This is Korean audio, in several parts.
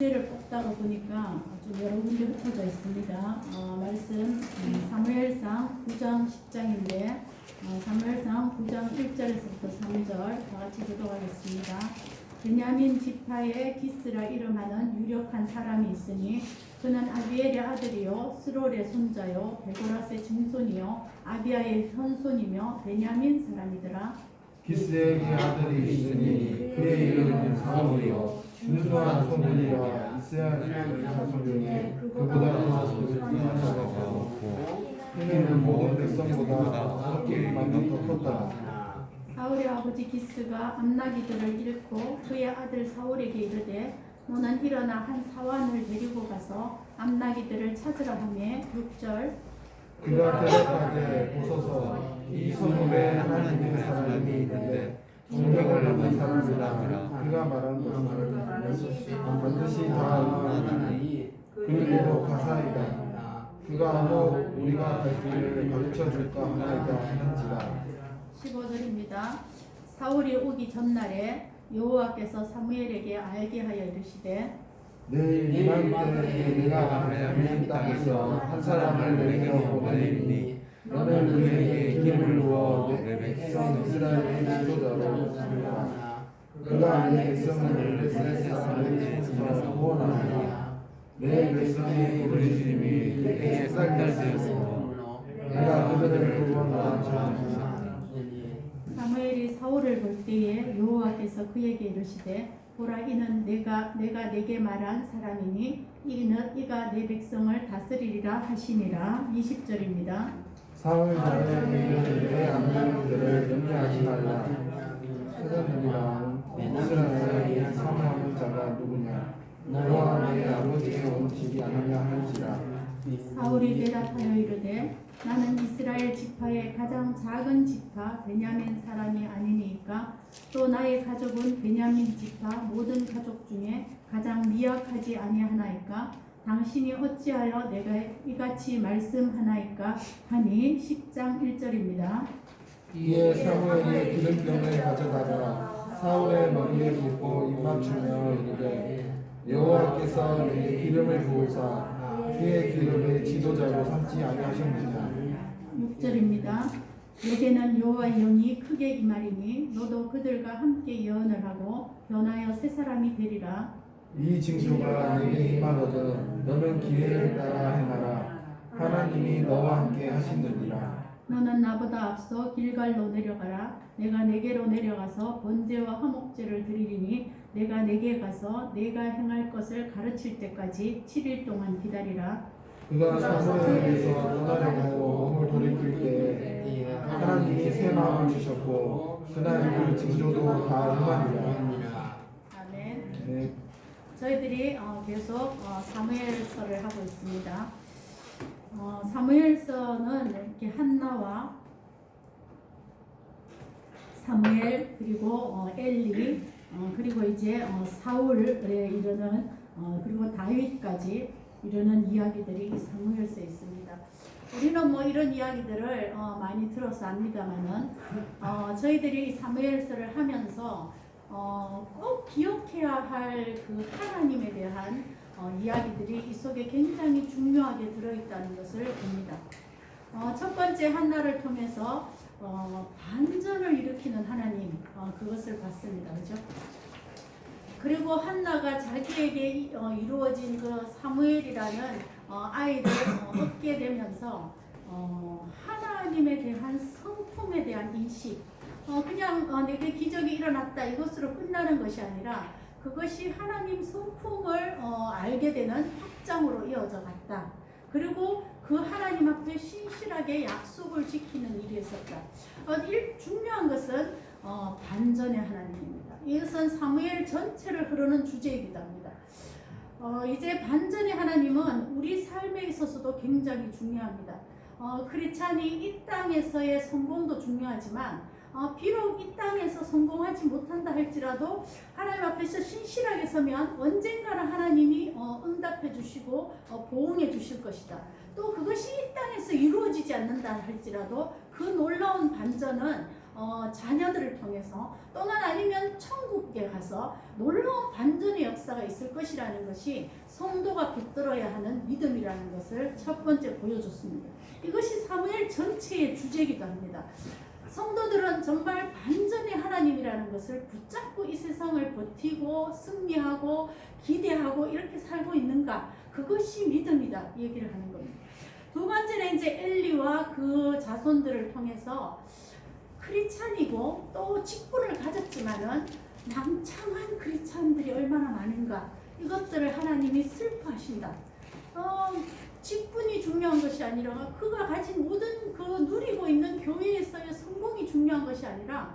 를 뽑다가 보니까 좀 여러 군데 흩어져 있습니다. 말씀 사무엘상 9장 10장인데 사무엘상 9장 1절에서부터 3절 다 같이 교독하겠습니다. 베냐민 지파의 기스라 이름하는 유력한 사람이 있으니 그는 아비엘의 아들이요 스롤의 손자요 베고라스의 증손이요 아비아의 현손이며 베냐민 사람이더라. 기스에게 아들이 있으니 그의 이름은 사울이요 준수한 소문이라 이스라엘 자손 중에 그보다 더 뛰어난 자가 없고 그는 모든 백성보다 어깨 만큼 더 컸다. 사울의 아버지 기스가 암나기들을 잃고 그의 아들 사울에게 이르되 너는 일어나 한 사환을 데리고 가서 암나기들을 찾으라 하며 6절 그가 대답하되 보소서 이 성읍에 하나님의 사람이 있는데 존경을 받는 사람이라. 그가 말한 것을 반드시 다 응하나니 그 일도 가사이다. 그가 뭐 우리가 갈 길을 가르쳐 줄까 하나이다 하는지라. 15절입니다. 사울이 오기 전날에 여호와께서 사무엘에게 알게 하여 이르시되 내일 이맘때에 내가 베냐민 땅에서 한 사람을 내게 보내리니 너는 그에게 기름을 부어 내 백성 이스라엘의 지도자로 삼으라. 그가 내 백성을 블레셋 사람의 손에서 구원하리라. 내 백성의 부르심이 그에게 쌀달되었으므로 내가 그들을 구원하라. 사무엘이 사울을 볼 때에 여호와께서 그에게 이르시되 보라 이는 내가 내게 말한 사람이니 이가 내 백성을 다스리리라 하시니라. 20절입니다. 사울 자의 내 암나기들을 염려하지 말라. 세상이랑 이스라엘을 사모하는 자가 누구냐? 너와 내 아버지의 온 집이 아니냐 할지라. 사울이 대답하여 이르되 나는 이스라엘 지파의 가장 작은 지파 베냐민 사람이 아니니까 또 나의 가족은 베냐민 지파 모든 가족 중에 가장 미약하지 아니하나이까 당신이 어찌하여 내가 이같이 말씀하나이까 하니 10장 1절입니다. 이에 사무엘이 기름병을 가져다가 사울의 머리에 붓고 입맞추며 이르되 여호와께서 내게 기름을 부으사 그의 기름의 지도자로 삼지 아니하셨느냐. 6절입니다. 내게는 여호와의 영이 크게 임하리니 너도 그들과 함께 예언을 하고 변하여 새 사람이 되리라. 이 징조가 내게 임하거든 너는 기회를 따라 행하라. 하나님이 너와 함께 하시느니라. 너는 나보다 앞서 길갈로 내려가라. 내가 내게로 내려가서 번제와 화목제를 드리리니 내가 내게 가서 내가 행할 것을 가르칠 때까지 7일 동안 기다리라. 그가 사무엘에게서 떠나려고 몸을 돌이킬 때 하나님이 새 마음을 주셨고 그날 그 징조도 다 임하니라. 아멘. 네. 저희들이 계속 사무엘서를 하고 있습니다. 사무엘서는 이렇게 한나와 사무엘 그리고 엘리 그리고 이제 사울에 이르는 그리고 다윗까지 이르는 이야기들이 사무엘서에 있습니다. 우리는 뭐 이런 이야기들을 많이 들어서 압니다만은 저희들이 사무엘서를 하면서 꼭 기억해야 할 그 하나님에 대한 이야기들이 이 속에 굉장히 중요하게 들어있다는 것을 봅니다. 첫 번째 한나를 통해서 반전을 일으키는 하나님 그것을 봤습니다. 그렇죠? 그리고 한나가 자기에게 이루어진 그 사무엘이라는 아이를 얻게 되면서 하나님에 대한 성품에 대한 인식 그냥 내게 기적이 일어났다 이것으로 끝나는 것이 아니라 그것이 하나님 성품을 알게 되는 확장으로 이어져 갔다. 그리고 그 하나님 앞에 신실하게 약속을 지키는 일이 있었다. 중요한 것은 반전의 하나님입니다. 이것은 사무엘 전체를 흐르는 주제이기도 합니다. 이제 반전의 하나님은 우리 삶에 있어서도 굉장히 중요합니다. 크리스찬이 이 땅에서의 성공도 중요하지만 비록 이 땅에서 성공하지 못한다 할지라도 하나님 앞에서 신실하게 서면 언젠가는 하나님이 응답해 주시고 보응해 주실 것이다. 또 그것이 이 땅에서 이루어지지 않는다 할지라도 그 놀라운 반전은 자녀들을 통해서 또는 아니면 천국에 가서 놀라운 반전의 역사가 있을 것이라는 것이 성도가 붙들어야 하는 믿음이라는 것을 첫 번째 보여줬습니다. 이것이 사무엘 전체의 주제이기도 합니다. 성도들은 정말 반전의 하나님이라는 것을 붙잡고 이 세상을 버티고 승리하고 기대하고 이렇게 살고 있는가? 그것이 믿음이다 이 얘기를 하는 겁니다. 두 번째는 이제 엘리와 그 자손들을 통해서 크리스찬이고 또 직분을 가졌지만은 낭창한 크리스찬들이 얼마나 많은가, 이것들을 하나님이 슬퍼하신다. 직분이 중요한 것이 아니라 그가 가진 모든 그 누리고 있는 교회에서의 성공이 중요한 것이 아니라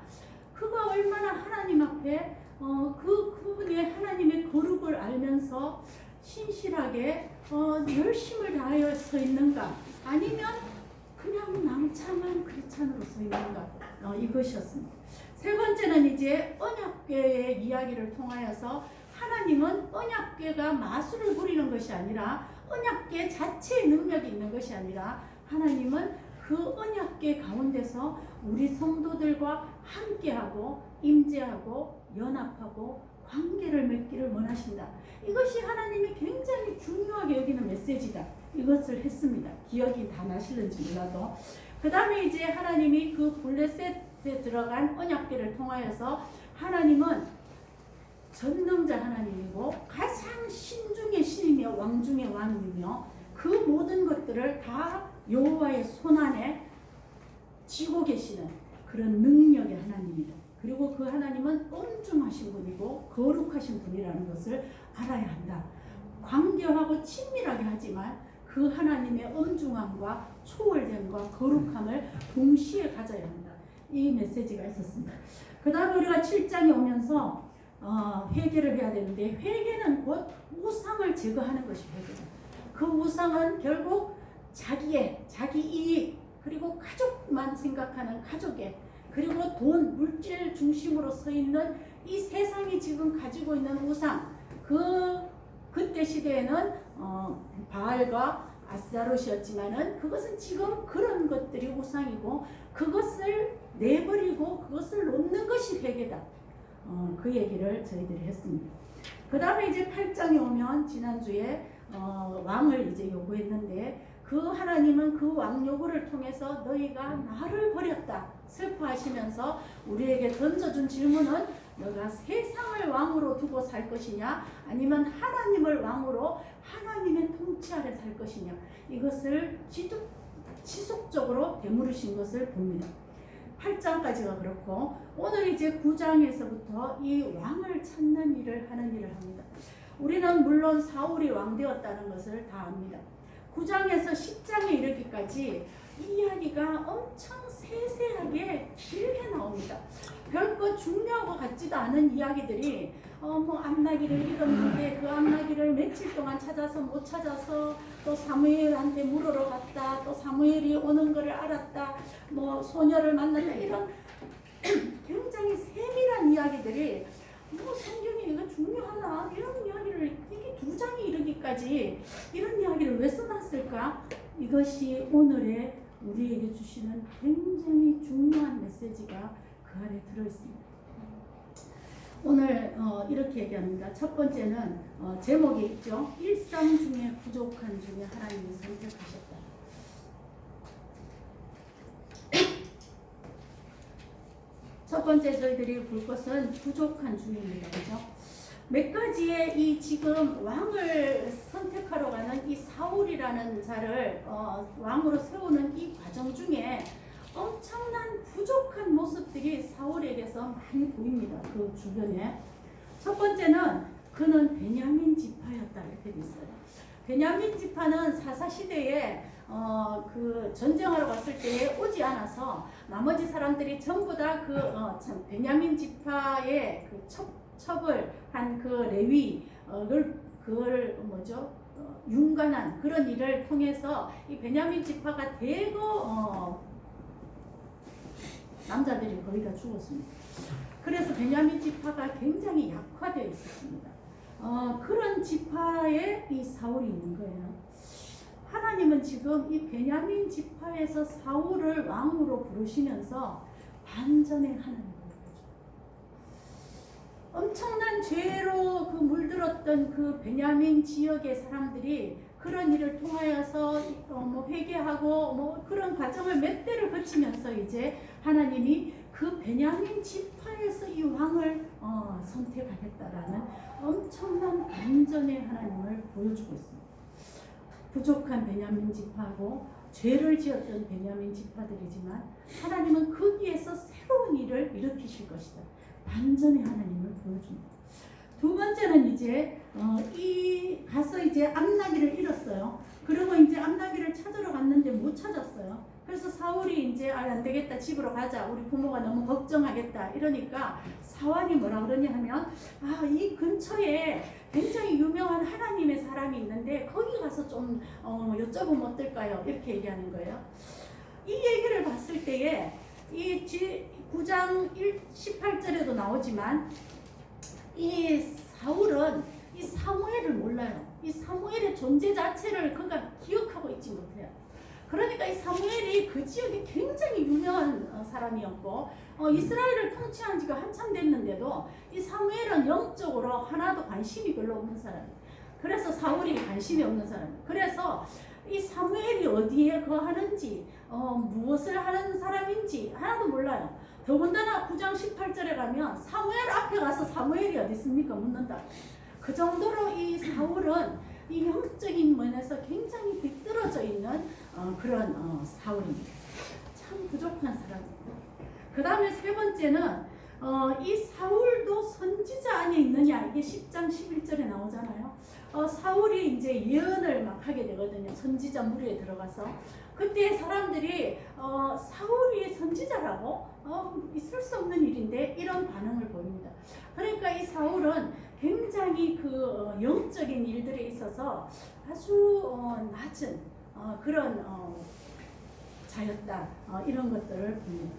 그가 얼마나 하나님 앞에 그분의 하나님의 거룩을 알면서 신실하게 열심을 다하여 서 있는가, 아니면 그냥 낭창한 크리스찬으로 서 있는가, 이것이었습니다. 세 번째는 이제 언약궤의 이야기를 통하여서 하나님은 언약궤가 마술을 부리는 것이 아니라 언약궤 자체의 능력이 있는 것이 아니라 하나님은 그 언약궤 가운데서 우리 성도들과 함께하고 임재하고 연합하고 관계를 맺기를 원하신다. 이것이 하나님이 굉장히 중요하게 여기는 메시지다. 이것을 했습니다. 기억이 다 나실는지 몰라도. 그 다음에 이제 하나님이 그 블레셋에 들어간 언약궤를 통하여서 하나님은 전능자 하나님이고 가장 신 중의 신이며 왕 중의 왕이며 그 모든 것들을 다 여호와의 손안에 쥐고 계시는 그런 능력의 하나님이다. 그리고 그 하나님은 엄중하신 분이고 거룩하신 분이라는 것을 알아야 한다. 관계하고 친밀하게 하지만 그 하나님의 엄중함과 초월됨과 거룩함을 동시에 가져야 한다. 이 메시지가 있었습니다. 그 다음에 우리가 7장에 오면서 회개를 해야 되는데, 회개는 곧 우상을 제거하는 것이 회개다. 그 우상은 결국 자기 이익, 그리고 가족만 생각하는 가족의, 그리고 돈, 물질 중심으로 서 있는 이 세상이 지금 가지고 있는 우상, 그때 시대에는 바알과 아스타롯이었지만은 그것은 지금 그런 것들이 우상이고 그것을 내버리고 그것을 놓는 것이 회개다. 그 얘기를 저희들이 했습니다. 그 다음에 이제 8장에 오면 지난주에 왕을 이제 요구했는데, 그 하나님은 그 왕 요구를 통해서 너희가 나를 버렸다 슬퍼하시면서 우리에게 던져준 질문은 너가 세상을 왕으로 두고 살 것이냐, 아니면 하나님을 왕으로 하나님의 통치 아래 살 것이냐, 이것을 지속적으로 되물으신 것을 봅니다. 8장까지가 그렇고, 오늘 이제 9장에서부터 이 왕을 찾는 일을 하는 일을 합니다. 우리는 물론 사울이 왕 되었다는 것을 다 압니다. 9장에서 10장에 이르기까지 이야기가 엄청 세세하게 길게 나옵니다. 별거 중요하고 같지도 않은 이야기들이 뭐 암나기를 잃었는데 그 암나기를 며칠 동안 찾아서 못 찾아서 또 사무엘한테 물으러 갔다, 또 사무엘이 오는 것을 알았다, 뭐 소녀를 만났다, 이런 굉장히 세밀한 이야기들이 뭐 성경이 이거 중요하나, 이런 이야기를 이게 2장이 이르기까지 이런 이야기를 왜 써놨을까? 이것이 오늘의 우리에게 주시는 굉장히 중요한 메시지가 그 안에 들어있습니다. 오늘 이렇게 얘기합니다. 첫 번째는 제목이 있죠. 일상 중에 부족한 중에 하나님이 선택하셨다. 첫 번째 저희들이 볼 것은 부족한 중입니다. 그죠? 몇 가지의 이 지금 왕을 선택하러 가는 이 사울이라는 자를 왕으로 세우는 이 과정 중에 엄청난 부족한 모습들이 사울에게서 많이 보입니다. 그 주변에. 첫 번째는 그는 베냐민 지파였다, 이렇게 돼 있어요. 베냐민 지파는 사사시대에 그 전쟁하러 갔을 때 오지 않아서 나머지 사람들이 전부 다 베냐민 지파의 그 첩을 한 그 레위 그걸 융관한 그런 일을 통해서 이 베냐민 지파가 대거 남자들이 거의 다 죽었습니다. 그래서 베냐민 지파가 굉장히 약화되어 있었습니다. 그런 지파에 이 사울이 있는 거예요. 하나님은 지금 이 베냐민 지파에서 사울을 왕으로 부르시면서 반전의 하나님을 보여줘. 엄청난 죄로 그 물들었던 그 베냐민 지역의 사람들이 그런 일을 통하여서 뭐 회개하고 뭐 그런 과정을 몇 대를 거치면서 이제 하나님이 그 베냐민 지파에서 이 왕을 선택하겠다라는 엄청난 반전의 하나님을 보여주고 있습니다. 부족한 베냐민 지파고 죄를 지었던 베냐민 지파들이지만 하나님은 거기에서 새로운 일을 일으키실 것이다. 반전의 하나님을 보여줍니다. 두 번째는 이제 가서 이제 암나기를 잃었어요. 그리고 이제 암나기를 찾으러 갔는데 못 찾았어요. 그래서 사울이 이제 안 되겠다, 집으로 가자, 우리 부모가 너무 걱정하겠다 이러니까 사환이 뭐라 그러냐 하면 이 근처에 굉장히 유명한 하나님의 사람이 있는데 거기 가서 좀 여쭤보면 어떨까요? 이렇게 얘기하는 거예요. 이 얘기를 봤을 때에 이 9장 18절에도 나오지만 이 사울은 이 사무엘을 몰라요. 이 사무엘의 존재 자체를 그가 기억하고 있지 못해요. 그러니까 이 사무엘이 그 지역에 굉장히 유명한 사람이었고 이스라엘을 통치한 지가 한참 됐는데도 이 사무엘은 영적으로 하나도 관심이 별로 없는 사람이에요. 그래서 사울이 관심이 없는 사람이에요. 그래서 이 사무엘이 어디에 거하는지 무엇을 하는 사람인지 하나도 몰라요. 더군다나 9장 18절에 가면 사무엘 앞에 가서 사무엘이 어디 있습니까? 묻는다. 그 정도로 이 사울은 이 영적인 면에서 굉장히 뒤떨어져 있는 그런 사울입니다. 참 부족한 사람입니다. 그 다음에 세 번째는 이 사울도 선지자 안에 있느냐, 이게 10장 11절에 나오잖아요. 사울이 이제 예언을 막 하게 되거든요. 선지자 무리에 들어가서. 그때 사람들이 사울이 선지자라고? 있을 수 없는 일인데 이런 반응을 보입니다. 그러니까 이 사울은 굉장히 그 영적인 일들에 있어서 아주 낮은 그런 자였다. 이런 것들을 봅니다.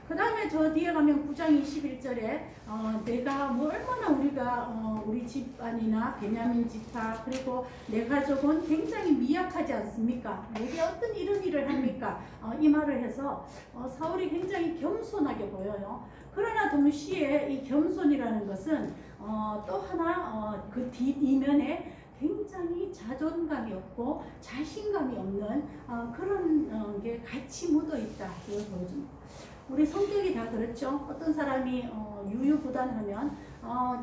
그 다음에 저 뒤에 가면 9장 21절에 내가 뭐 얼마나 우리가 우리 집안이나 베냐민 지파 그리고 내 가족은 굉장히 미약하지 않습니까? 내게 어떤 이런 일을 합니까? 이 말을 해서 사울이 굉장히 겸손하게 보여요. 그러나 동시에 이 겸손이라는 것은 또 하나 그 뒷이면에 굉장히 자존감이 없고 자신감이 없는 그런 게 같이 묻어 있다. 이걸 보여줍니다. 우리 성격이 다 그렇죠. 어떤 사람이 유유부단하면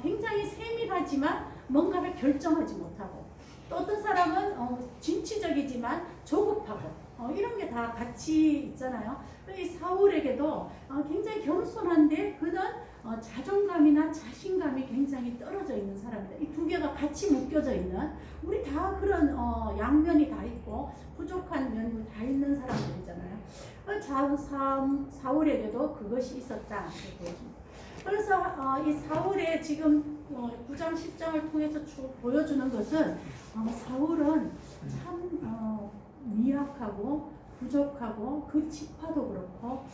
굉장히 세밀하지만 뭔가를 결정하지 못하고, 또 어떤 사람은 진취적이지만 조급하고 이런 게 다 같이 있잖아요. 이 사울에게도 굉장히 겸손한데 그는 자존감이나 자신감이 굉장히 떨어져 있는 사람이다. 이 두 개가 같이 묶여져 있는, 우리 다 그런 양면이 다 있고 부족한 면이 다 있는 사람들이잖아요. 사울에게도 그것이 있었다. 그래서 이 사울의 지금 9장 10장을 통해서 보여주는 것은 사울은 참 미약하고 부족하고 그 지파도 그렇고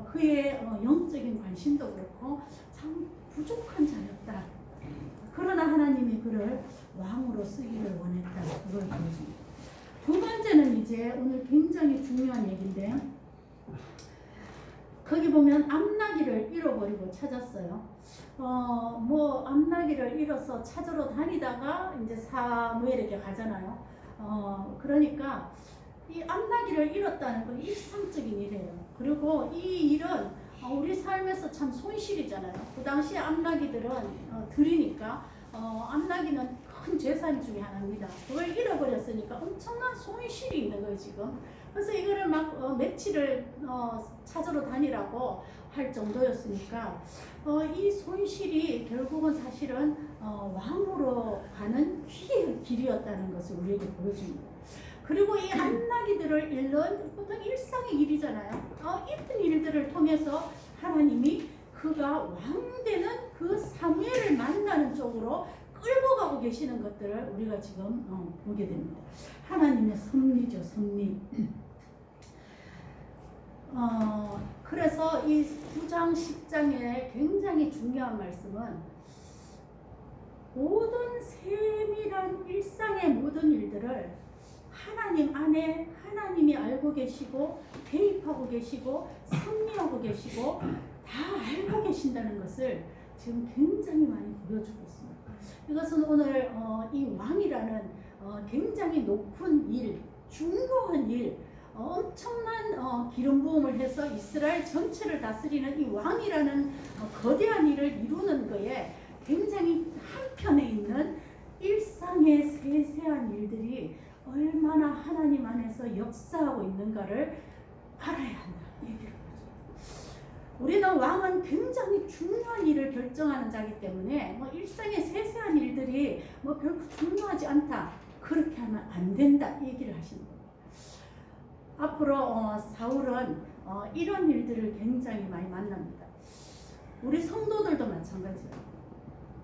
그의 영적인 관심도 그렇고 참 부족한 자였다. 그러나 하나님이 그를 왕으로 쓰기를 원했다. 그걸 보여줍니다. 두 번째는 이제 오늘 굉장히 중요한 얘기인데, 거기 보면 암나기를 잃어버리고 찾았어요. 뭐 암나기를 잃어서 찾으러 다니다가 이제 사무엘에게 가잖아요. 그러니까 이 암나기를 잃었다는 건 일상적인 일이에요. 그리고 이 일은 우리 삶에서 참 손실이잖아요. 그 당시에 암나기들은 들이니까 암나기는 큰 재산 중에 하나입니다. 그걸 잃어버렸으니까 엄청난 손실이 있는 거예요 지금. 그래서 이거를 막 며칠을 찾으러 다니라고 할 정도였으니까 이 손실이 결국은 사실은 왕으로 가는 귀의 길이었다는 것을 우리에게 보여줍니다. 그리고 이 암나기들을 잃는 보통 일상의 일이잖아요. 이런 일들을 통해서 하나님이 그가 왕되는 그 사무엘을 만나는 쪽으로 끌고 가고 계시는 것들을 우리가 지금 보게 됩니다. 하나님의 섭리죠, 섭리. 그래서 이 9장 10장의 굉장히 중요한 말씀은 모든 세밀한 일상의 모든 일들을 하나님 안에 하나님이 알고 계시고 개입하고 계시고 섭리하고 계시고 다 알고 계신다는 것을 지금 굉장히 많이 보여주고 있습니다. 이것은 오늘 이 왕이라는 굉장히 높은 일, 중요한 일, 엄청난 기름 부음을 해서 이스라엘 전체를 다스리는 이 왕이라는 거대한 일을 이루는 거에 굉장히 한편에 있는 일상의 세세한 일들이 얼마나 하나님 안에서 역사하고 있는가를 알아야 한다 얘기를 하죠. 우리는 왕은 굉장히 중요한 일을 결정하는 자이기 때문에 일상의 세세한 일들이 별로 중요하지 않다 그렇게 하면 안 된다 얘기를 하시는 거예요. 앞으로 사울은 이런 일들을 굉장히 많이 만납니다. 우리 성도들도 마찬가지예요.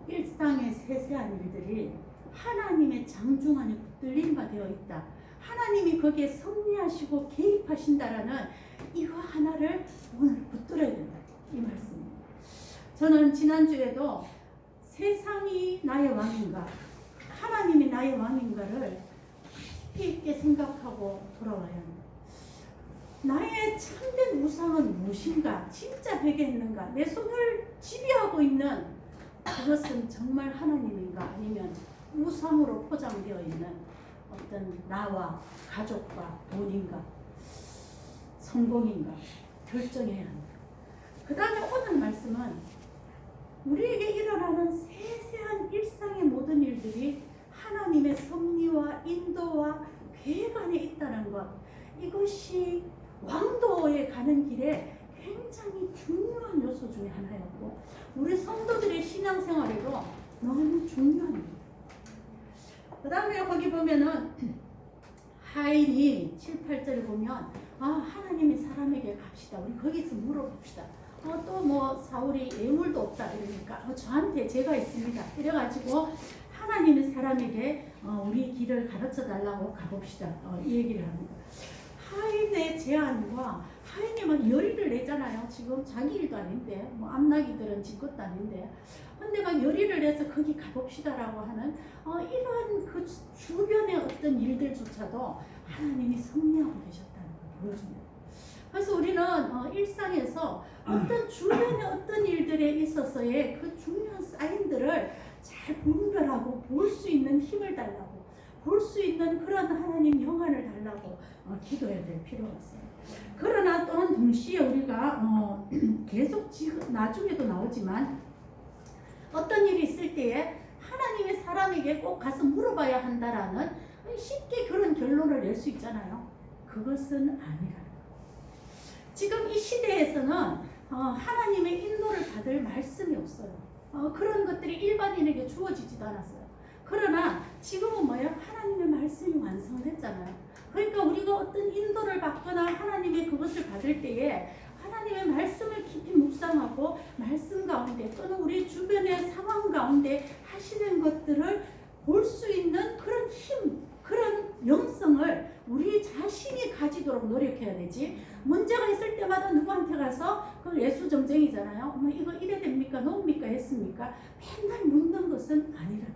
일상의 세세한 일들이 하나님의 장중 안에 붙들린 바 되어 있다. 하나님이 거기에 섭리하시고 개입하신다라는 이거 하나를 오늘 붙들어야 된다. 이 말씀입니다. 저는 지난주에도 세상이 나의 왕인가 하나님이 나의 왕인가를 깊이 있게 생각하고 돌아와야 합니다. 나의 참된 우상은 무엇인가? 진짜 회개했는가? 내 손을 지배하고 있는 그것은 정말 하나님인가? 아니면 우상으로 포장되어 있는 어떤 나와 가족과 돈인가? 성공인가? 결정해야 합니다. 그 다음에 오늘 말씀은 우리에게 일어나는 세세한 일상의 모든 일들이 하나님의 섭리와 인도와 계획 안에 있다는 것, 이것이 왕도에 가는 길에 굉장히 중요한 요소 중에 하나였고 우리 성도들의 신앙생활에도 너무 중요한 일이에요. 그 다음에 거기 보면은 하인이 7, 8절에 보면 하나님이 사람에게 갑시다. 우리 거기서 물어봅시다. 또 사울이 예물도 없다 이러니까 저한테 제가 있습니다. 이래가지고 하나님이 사람에게 우리 길을 가르쳐 달라고 가봅시다. 이 얘기를 합니다. 하인의 제안과 하인이 막 열의를 내잖아요. 지금 자기 일도 아닌데 암나기들은 지 것도 아닌데 근데 막 열의를 내서 거기 가봅시다라고 하는 이런 그 주변의 어떤 일들조차도 하나님이 섭리하고 계셨다는 걸 보여줍니다. 그래서 우리는 일상에서 어떤 주변의 어떤 일들에 있어서의 그 중요한 사인들을 잘 분별하고 볼 수 있는 힘을 달라고 볼 수 있는 그런 하나님 영안을 달라고 기도해야 될 필요가 있어요. 그러나 또한 동시에 우리가 계속 지금 나중에도 나오지만 어떤 일이 있을 때에 하나님의 사람에게 꼭 가서 물어봐야 한다라는 쉽게 그런 결론을 낼 수 있잖아요. 그것은 아니라는 거예요. 지금 이 시대에서는 하나님의 인도를 받을 말씀이 없어요. 그런 것들이 일반인에게 주어지지도 않았어요. 그러나 지금은 뭐예요? 하나님의 말씀이 완성됐잖아요. 그러니까 우리가 어떤 인도를 받거나 하나님의 그것을 받을 때에 하나님의 말씀을 깊이 묵상하고 말씀 가운데 또는 우리 주변의 상황 가운데 하시는 것들을 볼 수 있는 그런 힘, 그런 영성을 우리 자신이 가지도록 노력해야 되지. 문제가 있을 때마다 누구한테 가서 그 예수정쟁이잖아요. 이거 이래 됩니까? 놓습니까? 했습니까? 맨날 묻는 것은 아니라.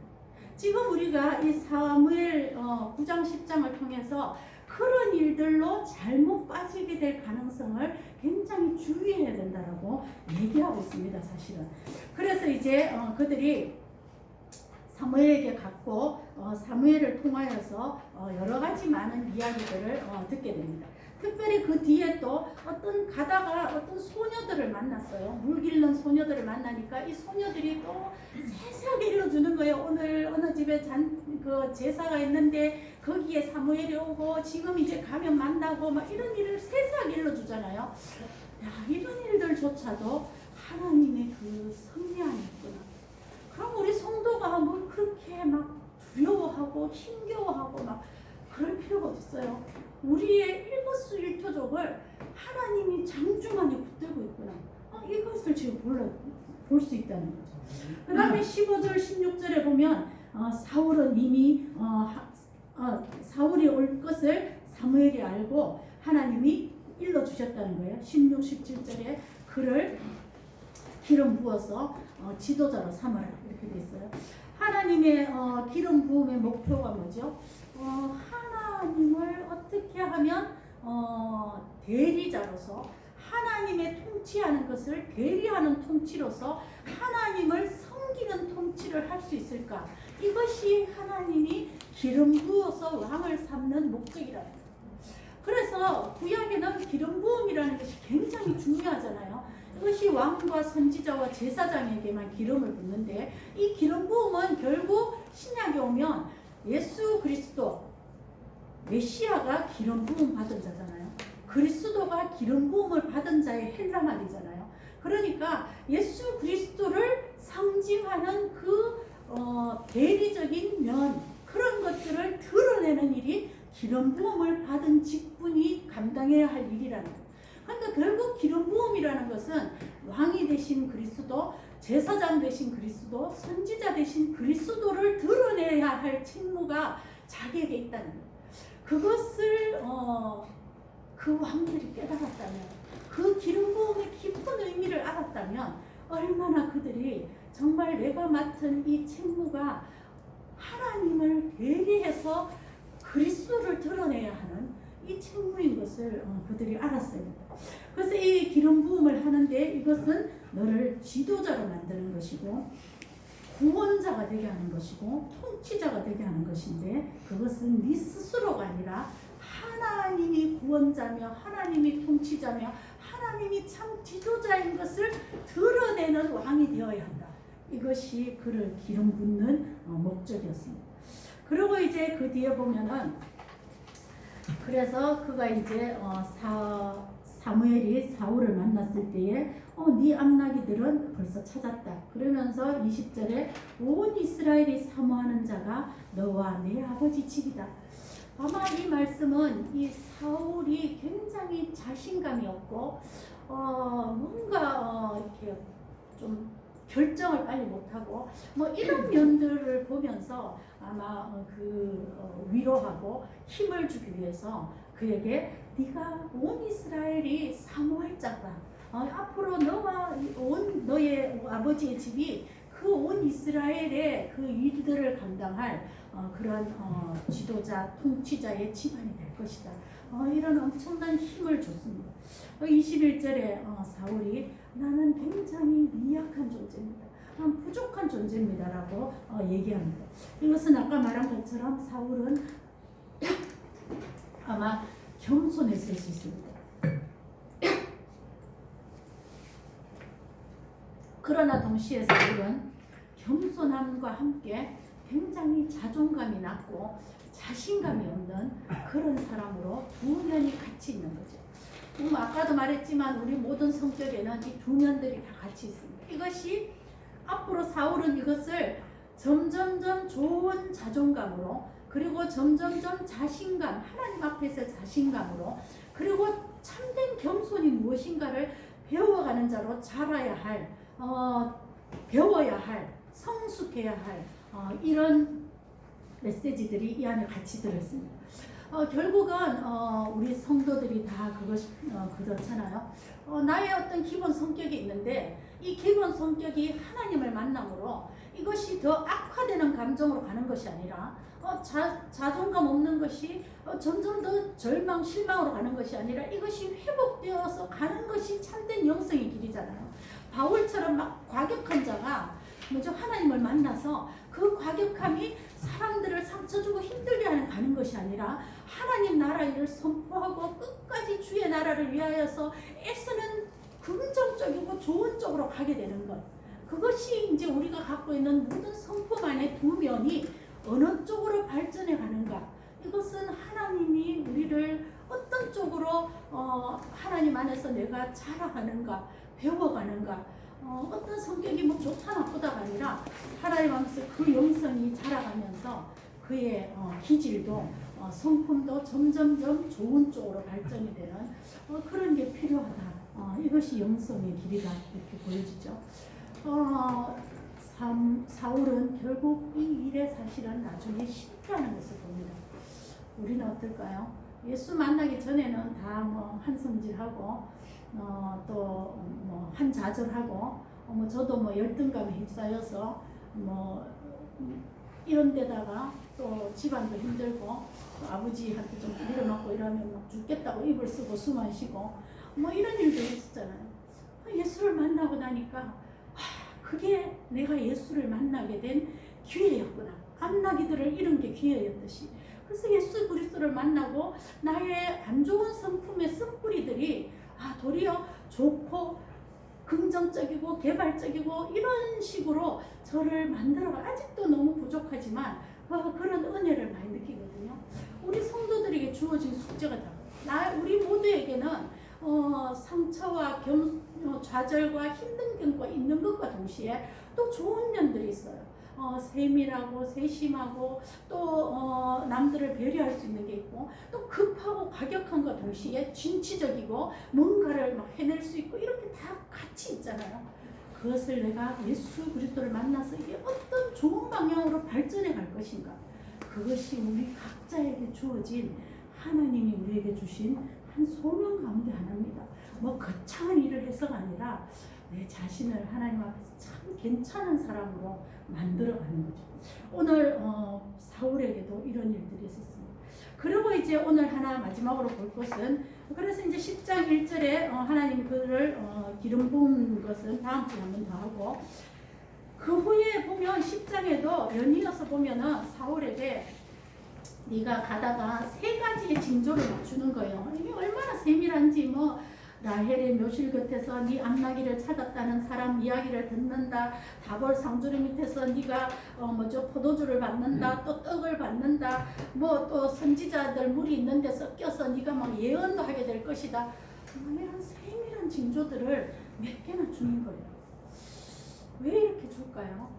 지금 우리가 이 사무엘 9장 10장을 통해서 그런 일들로 잘못 빠지게 될 가능성을 굉장히 주의해야 된다라고 얘기하고 있습니다. 사실은. 그래서 이제 그들이 사무엘에게 갔고 사무엘을 통하여서 여러 가지 많은 이야기들을 듣게 됩니다. 특별히 그 뒤에 또 가다가 어떤 소녀들을 만났어요. 물 길는 소녀들을 만나니까 이 소녀들이 또 세세하게 일러주는 거예요. 오늘 어느 집에 제사가 있는데 거기에 사무엘이 오고 지금 이제 가면 만나고 막 이런 일을 세세하게 일러주잖아요. 야, 이런 일들조차도 하나님의 그 섭리함이 있구나. 그럼 우리 성도가 뭘 그렇게 막 두려워하고 힘겨워하고 막 그럴 필요가 없어요. 우리의 일거수일투족을 하나님이 장중하게 붙들고 있구나. 이것을 지금 볼 수 있다는 거죠. 그 다음에 15절 16절에 보면 사울은 이미 사울이 올 것을 사무엘이 알고 하나님이 일러주셨다는 거예요. 16, 17절에 그를 기름 부어서 지도자로 삼아라 이렇게 돼 있어요. 하나님의 기름 부음의 목표가 뭐죠? 하나님을 하면 대리자로서 하나님의 통치하는 것을 대리하는 통치로서 하나님을 섬기는 통치를 할 수 있을까? 이것이 하나님이 기름 부어서 왕을 삼는 목적이라는 거예요. 그래서 구약에는 기름 부음이라는 것이 굉장히 중요하잖아요. 이것이 왕과 선지자와 제사장에게만 기름을 붓는데, 이 기름 부음은 결국 신약에 오면 예수 그리스도 메시아가 기름 부음 받은 자잖아요. 그리스도가 기름 부음을 받은 자의 헬라 말이잖아요. 그러니까 예수 그리스도를 상징하는 그 대리적인 면, 그런 것들을 드러내는 일이 기름 부음을 받은 직분이 감당해야 할 일이라는 거예요. 그러니까 결국 기름 부음이라는 것은 왕이 되신 그리스도, 제사장 되신 그리스도, 선지자 되신 그리스도를 드러내야 할 책무가 자기에게 있다는 거예요. 그것을 그 왕들이 깨달았다면, 그 기름 부음의 깊은 의미를 알았다면 얼마나 그들이 정말 내가 맡은 이 책무가 하나님을 대리해서 그리스도를 드러내야 하는 이 책무인 것을 그들이 알았어야 된다. 그래서 이 기름 부음을 하는데, 이것은 너를 지도자로 만드는 것이고 구원자가 되게 하는 것이고 통치자가 되게 하는 것인데, 그것은 네 스스로가 아니라 하나님이 구원자며 하나님이 통치자며 하나님이 참 지도자인 것을 드러내는 왕이 되어야 한다. 이것이 그를 기름 붓는 목적이었습니다. 그리고 이제 그 뒤에 보면은, 그래서 그가 이제 사무엘이 사울을 만났을 때에 네 암나기들은 벌써 찾았다. 그러면서 20절에 온 이스라엘이 사모하는 자가 너와 내 아버지 집이다. 아마 이 말씀은 이 사울이 굉장히 자신감이 없고 뭔가 이렇게 좀 결정을 빨리 못하고 뭐 이런 면들을 보면서 아마 위로하고 힘을 주기 위해서 그에게 네가 온 이스라엘이 사모할 자다. 앞으로 너와 온 너의 아버지의 집이 그 온 이스라엘의 그 일들을 감당할 그런 지도자, 통치자의 집안이 될 것이다. 이런 엄청난 힘을 줬습니다. 21절에 사울이 나는 굉장히 미약한 존재입니다. 부족한 존재입니다. 라고 얘기합니다. 이것은 아까 말한 것처럼 사울은 아마 겸손했을 수 있습니다. 그러나 동시에 사울은 겸손함과 함께 굉장히 자존감이 낮고 자신감이 없는 그런 사람으로 두 면이 같이 있는 거죠. 아까도 말했지만 우리 모든 성격에는 이 두 면들이 다 같이 있습니다. 이것이 앞으로 사울은 이것을 점점점 좋은 자존감으로, 그리고 점점점 자신감, 하나님 앞에서 자신감으로, 그리고 참된 겸손이 무엇인가를 배워가는 자로 자라야 할, 배워야 할, 성숙해야 할 이런 메시지들이 이 안에 같이 들어있습니다. 결국은 우리 성도들이 다 그렇잖아요. 나의 어떤 기본 성격이 있는데 이 기본 성격이 하나님을 만남으로 이것이 더 악화되는 감정으로 가는 것이 아니라 자존감 없는 것이 점점 더 절망, 실망으로 가는 것이 아니라 이것이 회복되어서 가는 것이 참된 영성의 길이잖아요. 바울처럼 막 과격한 자가 먼저 하나님을 만나서 그 과격함이 사람들을 상처주고 힘들게 하는 가는 것이 아니라 하나님 나라 일을 선포하고 끝까지 주의 나라를 위하여서 애쓰는 긍정적이고 좋은 쪽으로 가게 되는 것. 그것이 이제 우리가 갖고 있는 모든 성품안의 두 면이 어느 쪽으로 발전해 가는가. 이것은 하나님이 우리를 어떤 쪽으로 하나님 안에서 내가 자라가는가, 배워가는가. 어떤 성격이 뭐 좋다 나쁘다가 아니라 하나님 안에서 그 영성이 자라가면서 그의 기질도 성품도 점점점 좋은 쪽으로 발전이 되는 그런 게 필요하다. 이것이 영성의 길이다 이렇게 보여지죠. 사울은 결국 이 일의 사실은 나중에 실패하는 것을 봅니다. 우리는 어떨까요? 예수 만나기 전에는 다 뭐 한성질하고 또 뭐 한자절하고 저도 뭐 열등감에 휩싸여서 뭐 이런 데다가 또 집안도 힘들고 또 아버지한테 좀 밀어놓고 이러면 막 죽겠다고 입을 쓰고 숨 안 쉬고 뭐 이런 일도 있었잖아요. 예수를 만나고 나니까 그게 내가 예수를 만나게 된 기회였구나. 암나기들을 잃은 게 기회였듯이. 그래서 예수 그리스도를 만나고 나의 안 좋은 성품의 썩뿌리들이 도리어 좋고 긍정적이고 개발적이고 이런 식으로 저를 만들어가. 아직도 너무 부족하지만 그런 은혜를 많이 느끼거든요. 우리 성도들에게 주어진 숙제가 다 우리 모두에게는 상처와 좌절과 힘든 경우가 있는 것과 동시에 또 좋은 면들이 있어요. 세밀하고 세심하고 또 남들을 배려할 수 있는 게 있고 또 급하고 과격한과 동시에 진취적이고 뭔가를 막 해낼 수 있고 이렇게 다 같이 있잖아요. 그것을 내가 예수 그리스도를 만나서 이게 어떤 좋은 방향으로 발전해 갈 것인가, 그것이 우리 각자에게 주어진 하나님이 우리에게 주신 한 소명 가운데 하나입니다. 뭐 거창한 일을 해서가 아니라 내 자신을 하나님 앞에서 참 괜찮은 사람으로 만들어가는 거죠. 오늘 사울에게도 이런 일들이 있었습니다. 그리고 이제 오늘 하나 마지막으로 볼 것은, 그래서 이제 10장 1절에 하나님이 그를 기름 부은 것은 다음 주에 한 번 더 하고, 그 후에 보면 10장에도 연이어서 보면은 사울에게 네가 가다가 세 가지의 징조를 막 주는 거예요. 이게 얼마나 세밀한지, 뭐 라헬의 묘실 곁에서 네 암나기를 찾았다는 사람 이야기를 듣는다. 다볼 상주리 밑에서 네가 뭐죠 포도주를 받는다. 또 떡을 받는다. 뭐 또 선지자들 물이 있는 데서 껴서 네가 막 예언도 하게 될 것이다. 이런 세밀한 징조들을 몇 개나 주는 거예요. 왜 이렇게 줄까요?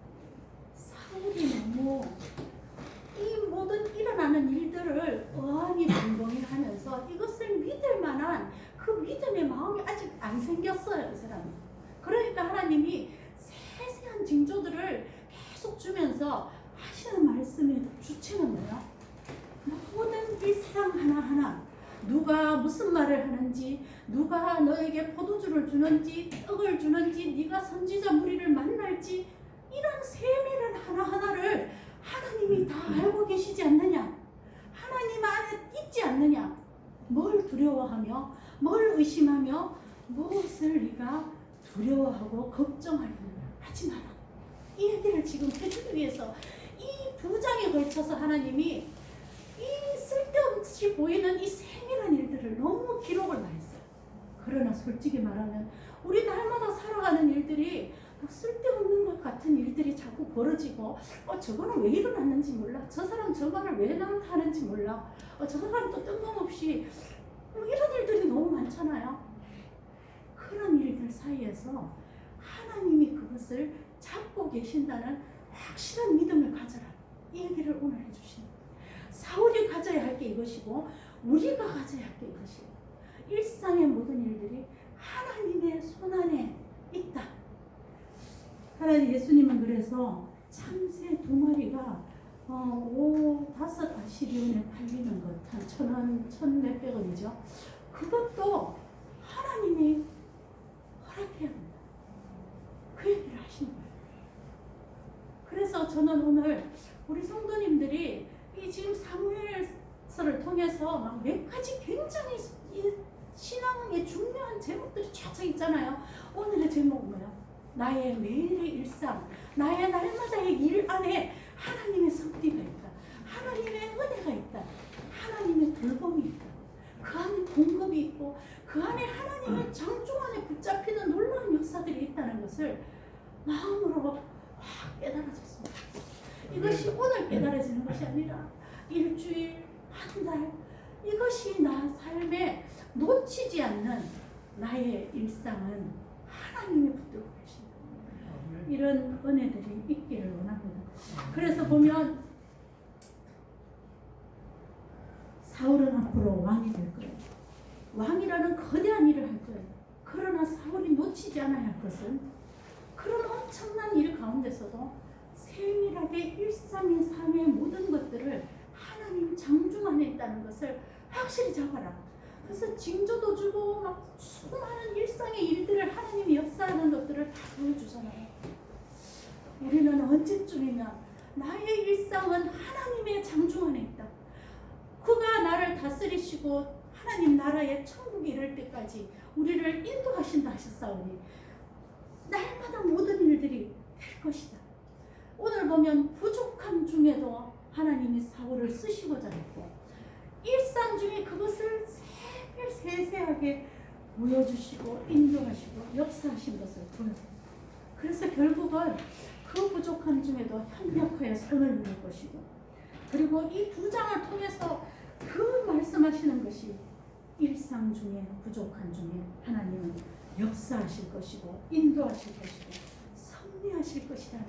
사울이 너무 이 모든 일어나는 일들을 어안이 벙벙히 하면서 이것을 믿을 만한 그 믿음의 마음이 아직 안 생겼어요, 그 사람이. 그러니까 하나님이 세세한 징조들을 계속 주면서 하시는 말씀의 주체는 뭐야? 모든 일상 하나하나, 누가 무슨 말을 하는지, 누가 너에게 포도주를 주는지, 떡을 주는지, 네가 선지자 무리를 만날지, 이런 세밀한 하나하나를 하나님이 다 알고 계시지 않느냐? 하나님 안에 있지 않느냐? 뭘 두려워하며, 뭘 의심하며, 무엇을 네가 두려워하고 걱정하느냐? 하지 마라. 이 얘기를 지금 해주기 위해서 이 2장에 걸쳐서 하나님이 이 쓸데없이 보이는 이 세밀한 일들을 너무 기록을 다 했어요. 그러나 솔직히 말하면 우리 날마다 살아가는 일들이 쓸데없는 것 같은 일들이 자꾸 벌어지고 저거는 왜 일어났는지 몰라. 저 사람 저거를 왜 나한테 하는지 몰라. 저 사람 또 뜬금없이 이런 일들이 너무 많잖아요. 그런 일들 사이에서 하나님이 그것을 잡고 계신다는 확실한 믿음을 가져라. 이 얘기를 오늘 해주시는 거예요. 사울이 가져야 할 게 이것이고 우리가 가져야 할 게 이것이에요. 일상의 모든 일들이 하나님의 손안에 있다. 하나님 예수님은 그래서 참새 2마리가 5 아시리온에 팔리는 것, 한 1,000원, 1,몇백 원이죠. 그것도 하나님이 허락해야 합니다. 그 얘기를 하신 거예요. 그래서 저는 오늘 우리 성도님들이 이 지금 사무엘서를 통해서 막 몇 가지 굉장히 신앙의 중요한 제목들이 쫙 있잖아요. 오늘의 제목은 뭐예요? 나의 매일의 일상, 나의 날마다의 일 안에 하나님의 섭리가 있다. 하나님의 은혜가 있다. 하나님의 돌봄이 있다. 그 안에 공급이 있고 그 안에 하나님의 장중 안에 붙잡히는 놀라운 역사들이 있다는 것을 마음으로 확 깨달아졌습니다. 이것이 오늘 깨달아지는 것이 아니라 일주일, 한 달, 이것이 나 삶에 놓치지 않는 나의 일상은 하나님이 붙들고 계십니다. 이런 은혜들이 있기를 원합니다. 그래서 보면 사울은 앞으로 왕이 될 거예요. 왕이라는 거대한 일을 할 거예요. 그러나 사울이 놓치지 않아야 할 것은 그런 엄청난 일 가운데서도 세밀하게 일상의 삶의 모든 것들을 하나님 장중 안에 있다는 것을 확실히 잡아라. 그래서 징조도 주고 막 수많은 일상의 일들을 하나님이 역사하는 것들을 다 보여주잖아요. 우리는 언제쯤이면 나의 일상은 하나님의 장중 안에 있다. 그가 나를 다스리시고 하나님 나라의 천국에 이를 때까지 우리를 인도하신다 하셨사오니 날마다 모든 일들이 될 것이다. 오늘 보면 부족함 중에도 하나님이 사울을 쓰시고자 했고 일상 중에 그것을 세세하게 보여주시고 인도하시고 역사하신 것을 보여요. 그래서 결국은 그 부족함 중에도 협력하여 선을 이룰 것이고 그리고 이 두 장을 통해서 그 말씀하시는 것이 일상 중에 부족한 중에 하나님은 역사하실 것이고 인도하실 것이고 섭리하실 것이라는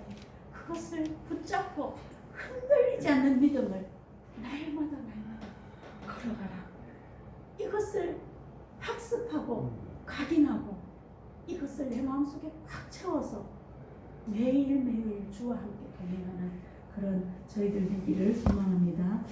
그것을 붙잡고 흔들리지 않는 믿음을 날마다 걸어가라. 이것을 학습하고 각인하고 이것을 내 마음속에 꽉 채워서 매일매일 주와 함께 동행하는 그런 저희들 되기를 소망합니다.